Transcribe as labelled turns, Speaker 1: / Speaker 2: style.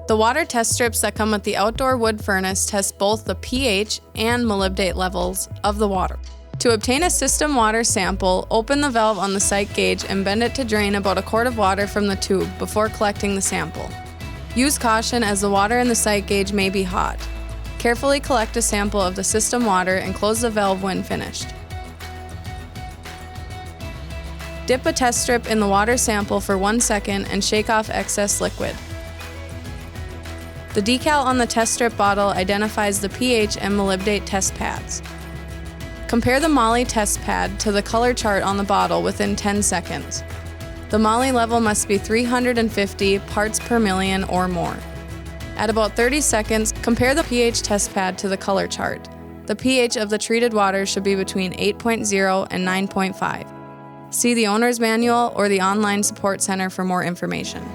Speaker 1: The water test strips that come with the outdoor wood furnace test both the pH and molybdate levels of the water. To obtain a system water sample, open the valve on the sight gauge and bend it to drain about a quart of water from the tube before collecting the sample. Use caution as the water in the sight gauge may be hot. Carefully collect a sample of the system water and close the valve when finished. Dip a test strip in the water sample for 1 second and shake off excess liquid. The decal on the test strip bottle identifies the pH and molybdate test pads. Compare the moly test pad to the color chart on the bottle within 10 seconds. The moly level must be 350 parts per million or more. At about 30 seconds, compare the pH test pad to the color chart. The pH of the treated water should be between 8.0 and 9.5. See the owner's manual or the online support center for more information.